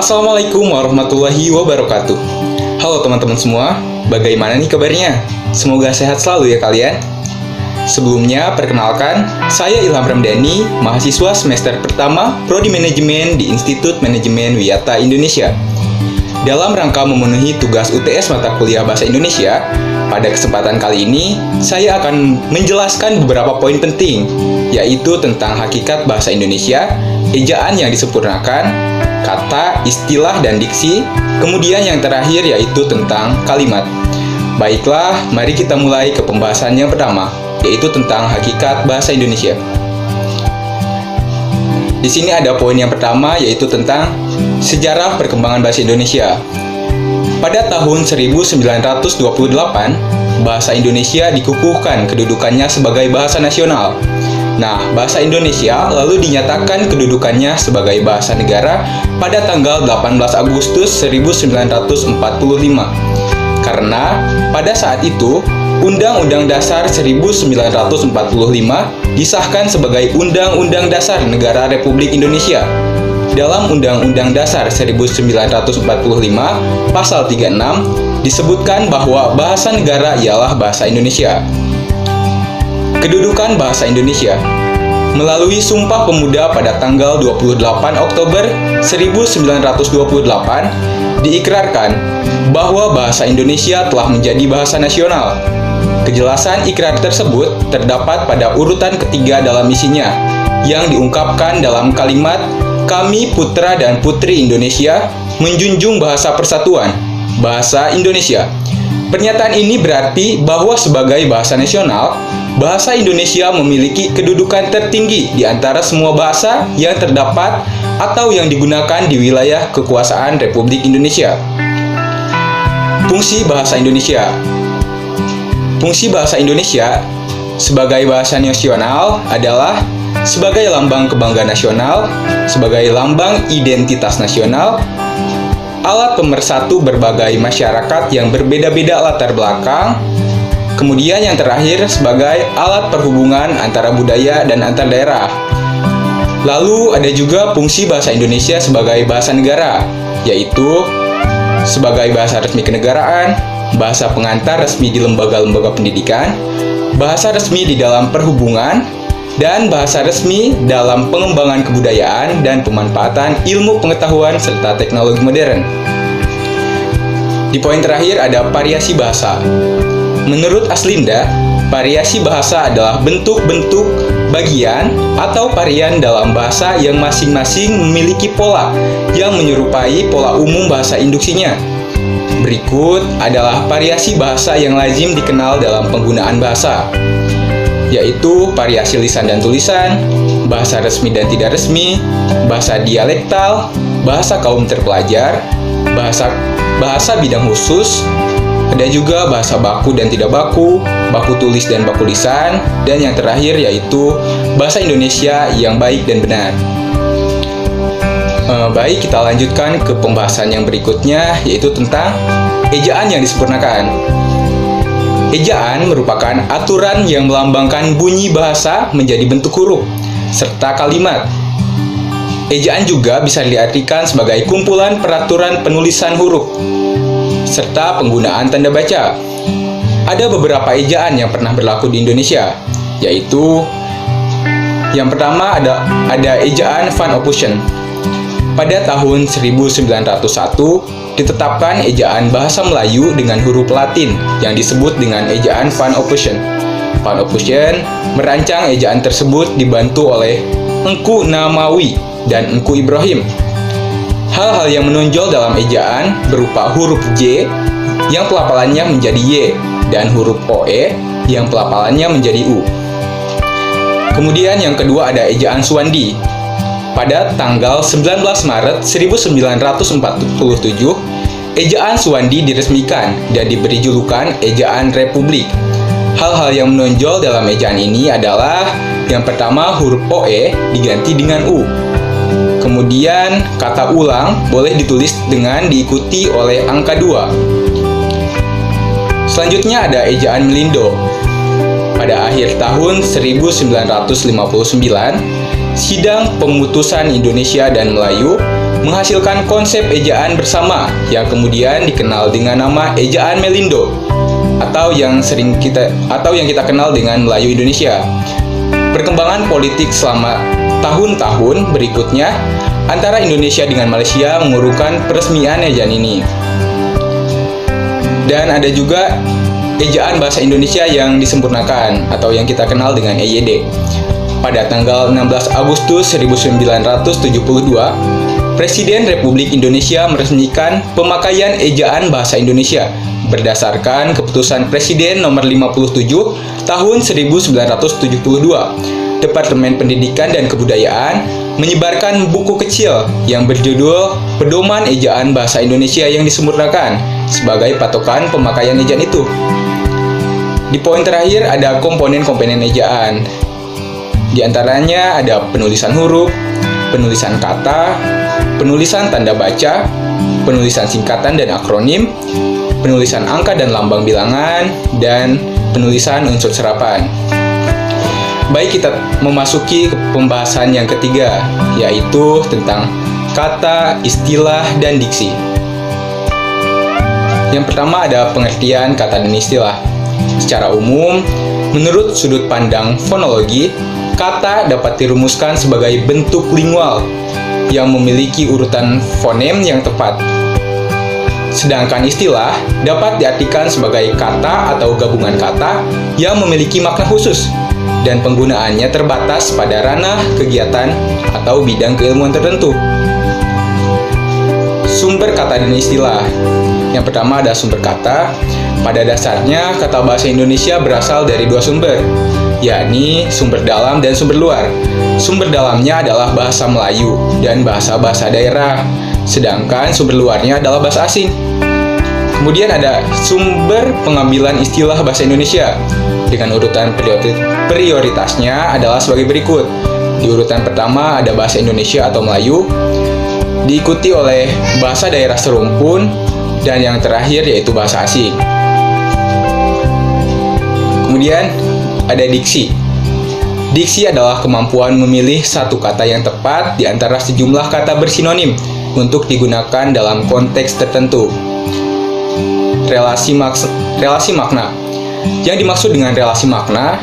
Assalamualaikum warahmatullahi wabarakatuh. Halo teman-teman semua, bagaimana nih kabarnya? Semoga sehat selalu ya kalian. Sebelumnya, perkenalkan, saya Ilham Ramdhani, mahasiswa semester pertama Prodi Manajemen di Institut Manajemen Wiyata Indonesia. Dalam rangka memenuhi tugas UTS mata kuliah Bahasa Indonesia, pada kesempatan kali ini, saya akan menjelaskan beberapa poin penting, yaitu tentang hakikat bahasa Indonesia, ejaan yang disempurnakan, kata, istilah, dan diksi, kemudian yang terakhir yaitu tentang kalimat. Baiklah, mari kita mulai ke pembahasan yang pertama, yaitu tentang hakikat bahasa Indonesia. Di sini ada poin yang pertama, yaitu tentang sejarah perkembangan bahasa Indonesia. Pada tahun 1928, bahasa Indonesia dikukuhkan kedudukannya sebagai bahasa nasional. Nah, bahasa Indonesia lalu dinyatakan kedudukannya sebagai bahasa negara pada tanggal 18 Agustus 1945. Karena pada saat itu, Undang-Undang Dasar 1945 disahkan sebagai Undang-Undang Dasar Negara Republik Indonesia. Dalam Undang-Undang Dasar 1945, Pasal 36, disebutkan bahwa bahasa negara ialah bahasa Indonesia. Kedudukan bahasa Indonesia. Melalui Sumpah Pemuda pada tanggal 28 Oktober 1928, diikrarkan bahwa bahasa Indonesia telah menjadi bahasa nasional. Kejelasan ikrar tersebut terdapat pada urutan ketiga dalam isinya, yang diungkapkan dalam kalimat, "Kami putra dan putri Indonesia menjunjung bahasa persatuan, bahasa Indonesia." Pernyataan ini berarti bahwa sebagai bahasa nasional, bahasa Indonesia memiliki kedudukan tertinggi di antara semua bahasa yang terdapat atau yang digunakan di wilayah kekuasaan Republik Indonesia. Fungsi bahasa Indonesia. Fungsi bahasa Indonesia sebagai bahasa nasional adalah sebagai lambang kebanggaan nasional, sebagai lambang identitas nasional, alat pemersatu berbagai masyarakat yang berbeda-beda latar belakang, kemudian yang terakhir sebagai alat perhubungan antara budaya dan antar daerah. Lalu ada juga fungsi bahasa Indonesia sebagai bahasa negara, yaitu sebagai bahasa resmi kenegaraan, bahasa pengantar resmi di lembaga-lembaga pendidikan, bahasa resmi di dalam perhubungan, dan bahasa resmi dalam pengembangan kebudayaan dan pemanfaatan ilmu pengetahuan serta teknologi modern. Di poin terakhir ada variasi bahasa. Menurut Aslinda, variasi bahasa adalah bentuk-bentuk bagian atau varian dalam bahasa yang masing-masing memiliki pola yang menyerupai pola umum bahasa induksinya. Berikut adalah variasi bahasa yang lazim dikenal dalam penggunaan bahasa, yaitu variasi lisan dan tulisan, bahasa resmi dan tidak resmi, bahasa dialektal, bahasa kaum terpelajar, bahasa bidang khusus, ada juga bahasa baku dan tidak baku, baku tulis dan baku lisan, dan yang terakhir yaitu bahasa Indonesia yang baik dan benar. Baik, kita lanjutkan ke pembahasan yang berikutnya, yaitu tentang ejaan yang disempurnakan. Ejaan merupakan aturan yang melambangkan bunyi bahasa menjadi bentuk huruf, serta kalimat. Ejaan juga bisa diartikan sebagai kumpulan peraturan penulisan huruf, serta penggunaan tanda baca. Ada beberapa ejaan yang pernah berlaku di Indonesia, yaitu yang pertama ada ejaan Van Ophusen. Pada tahun 1901, ditetapkan ejaan bahasa Melayu dengan huruf Latin yang disebut dengan ejaan Van Ophusen. Van Ophusen merancang ejaan tersebut dibantu oleh Engku Namawi dan Engku Ibrahim. Hal-hal yang menonjol dalam ejaan berupa huruf J yang pelafalannya menjadi Y dan huruf OE yang pelafalannya menjadi U. Kemudian yang kedua ada ejaan Suwandi. Pada tanggal 19 Maret 1947, ejaan Suwandi diresmikan dan diberi julukan ejaan Republik. Hal-hal yang menonjol dalam ejaan ini adalah yang pertama huruf OE diganti dengan U. Kemudian kata ulang boleh ditulis dengan diikuti oleh angka 2. Selanjutnya ada ejaan Melindo. Pada akhir tahun 1959, Sidang Pemutusan Indonesia dan Melayu menghasilkan konsep ejaan bersama yang kemudian dikenal dengan nama ejaan Melindo atau yang kita kenal dengan Melayu Indonesia. Perkembangan politik selama tahun-tahun berikutnya antara Indonesia dengan Malaysia mengurungkan peresmian ejaan ini. Dan ada juga ejaan bahasa Indonesia yang disempurnakan atau yang kita kenal dengan EYD. Pada tanggal 16 Agustus 1972, Presiden Republik Indonesia meresmikan pemakaian ejaan bahasa Indonesia berdasarkan keputusan Presiden nomor 57 tahun 1972. Departemen Pendidikan dan Kebudayaan menyebarkan buku kecil yang berjudul Pedoman Ejaan Bahasa Indonesia yang disempurnakan sebagai patokan pemakaian ejaan itu. Di poin terakhir ada komponen-komponen ejaan. Di antaranya ada penulisan huruf, penulisan kata, penulisan tanda baca, penulisan singkatan dan akronim, penulisan angka dan lambang bilangan, dan penulisan unsur serapan. Baik, kita memasuki ke pembahasan yang ketiga, yaitu tentang kata, istilah, dan diksi. Yang pertama ada pengertian kata dan istilah. Secara umum, menurut sudut pandang fonologi, kata dapat dirumuskan sebagai bentuk lingual yang memiliki urutan fonem yang tepat. Sedangkan istilah dapat diartikan sebagai kata atau gabungan kata yang memiliki makna khusus dan penggunaannya terbatas pada ranah kegiatan atau bidang keilmuan tertentu. Sumber kata dan istilah. Yang pertama ada sumber kata. Pada dasarnya, kata bahasa Indonesia berasal dari dua sumber, yakni sumber dalam dan sumber luar. Sumber dalamnya adalah bahasa Melayu dan bahasa-bahasa daerah, sedangkan sumber luarnya adalah bahasa asing. Kemudian ada sumber pengambilan istilah bahasa Indonesia. Dengan urutan prioritasnya adalah sebagai berikut. Di urutan pertama ada bahasa Indonesia atau Melayu, diikuti oleh bahasa daerah serumpun, dan yang terakhir yaitu bahasa asing. Kemudian ada diksi. Diksi adalah kemampuan memilih satu kata yang tepat di antara sejumlah kata bersinonim untuk digunakan dalam konteks tertentu. Relasi makna. Yang dimaksud dengan relasi makna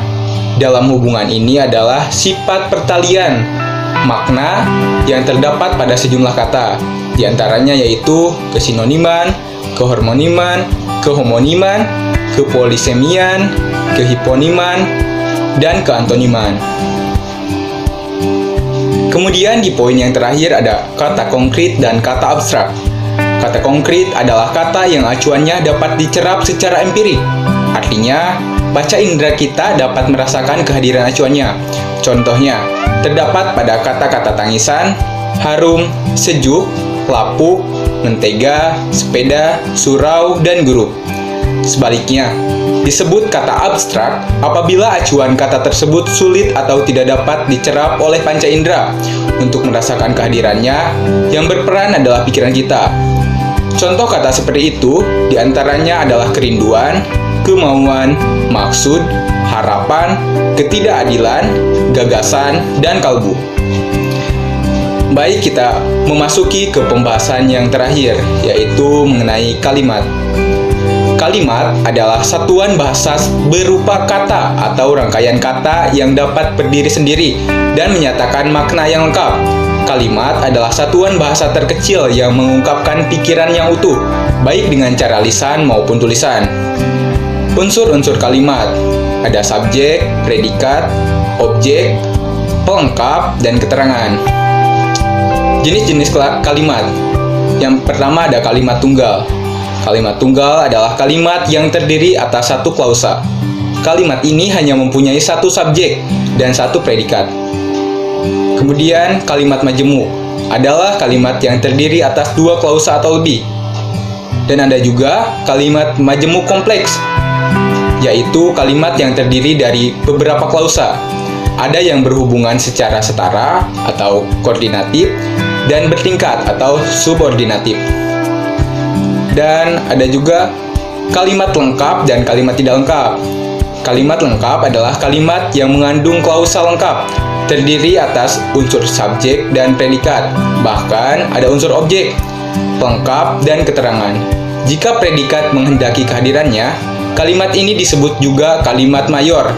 dalam hubungan ini adalah sifat pertalian makna yang terdapat pada sejumlah kata, di antaranya yaitu kesinoniman, kehormoniman, kehomoniman, kepolisemian, kehiponiman, dan keantoniman. Kemudian di poin yang terakhir ada kata konkret dan kata abstrak. Kata konkret adalah kata yang acuannya dapat dicerap secara empirik. Artinya, panca indera kita dapat merasakan kehadiran acuannya. Contohnya, terdapat pada kata-kata tangisan, harum, sejuk, lapuk, mentega, sepeda, surau, dan guru. Sebaliknya, disebut kata abstrak apabila acuan kata tersebut sulit atau tidak dapat dicerap oleh panca indera. Untuk merasakan kehadirannya, yang berperan adalah pikiran kita. Contoh kata seperti itu diantaranya adalah kerinduan, kemauan, maksud, harapan, ketidakadilan, gagasan, dan kalbu. Baik, kita memasuki ke pembahasan yang terakhir, yaitu mengenai kalimat. Kalimat adalah satuan bahasa berupa kata atau rangkaian kata yang dapat berdiri sendiri dan menyatakan makna yang lengkap. Kalimat adalah satuan bahasa terkecil yang mengungkapkan pikiran yang utuh, baik dengan cara lisan maupun tulisan. Unsur-unsur kalimat ada subjek, predikat, objek, pelengkap, dan keterangan. Jenis-jenis kalimat. Yang pertama ada kalimat tunggal. Kalimat tunggal adalah kalimat yang terdiri atas satu klausa. Kalimat ini hanya mempunyai satu subjek dan satu predikat. Kemudian kalimat majemuk adalah kalimat yang terdiri atas dua klausa atau lebih. Dan ada juga kalimat majemuk kompleks, yaitu kalimat yang terdiri dari beberapa klausa. Ada yang berhubungan secara setara atau koordinatif dan bertingkat atau subordinatif. Dan ada juga kalimat lengkap dan kalimat tidak lengkap. Kalimat lengkap adalah kalimat yang mengandung klausa lengkap, terdiri atas unsur subjek dan predikat, bahkan ada unsur objek, pelengkap, dan keterangan. Jika predikat menghendaki kehadirannya, kalimat ini disebut juga kalimat mayor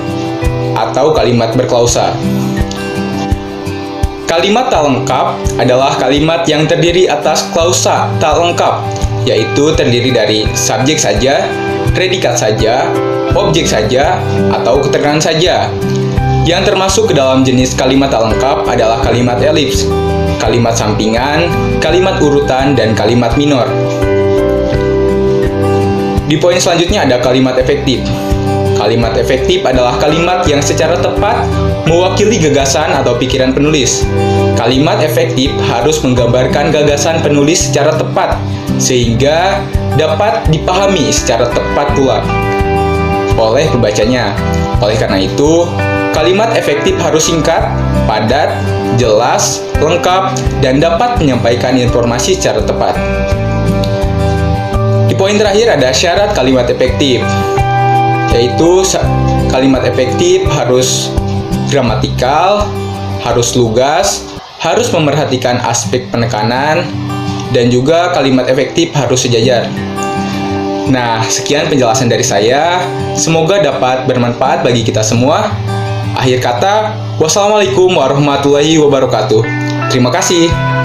atau kalimat berklausa. Kalimat tak lengkap adalah kalimat yang terdiri atas klausa tak lengkap, yaitu terdiri dari subjek saja, predikat saja, objek saja, atau keterangan saja. Yang termasuk ke dalam jenis kalimat tak lengkap adalah kalimat elips, kalimat sampingan, kalimat urutan, dan kalimat minor. Di poin selanjutnya ada kalimat efektif. Kalimat efektif adalah kalimat yang secara tepat mewakili gagasan atau pikiran penulis. Kalimat efektif harus menggambarkan gagasan penulis secara tepat, sehingga dapat dipahami secara tepat pula oleh pembacanya. Oleh karena itu, kalimat efektif harus singkat, padat, jelas, lengkap, dan dapat menyampaikan informasi secara tepat. Di poin terakhir ada syarat kalimat efektif, yaitu kalimat efektif harus gramatikal, harus lugas, harus memerhatikan aspek penekanan, dan juga kalimat efektif harus sejajar. Nah, sekian penjelasan dari saya. Semoga dapat bermanfaat bagi kita semua. Akhir kata, wassalamualaikum warahmatullahi wabarakatuh. Terima kasih.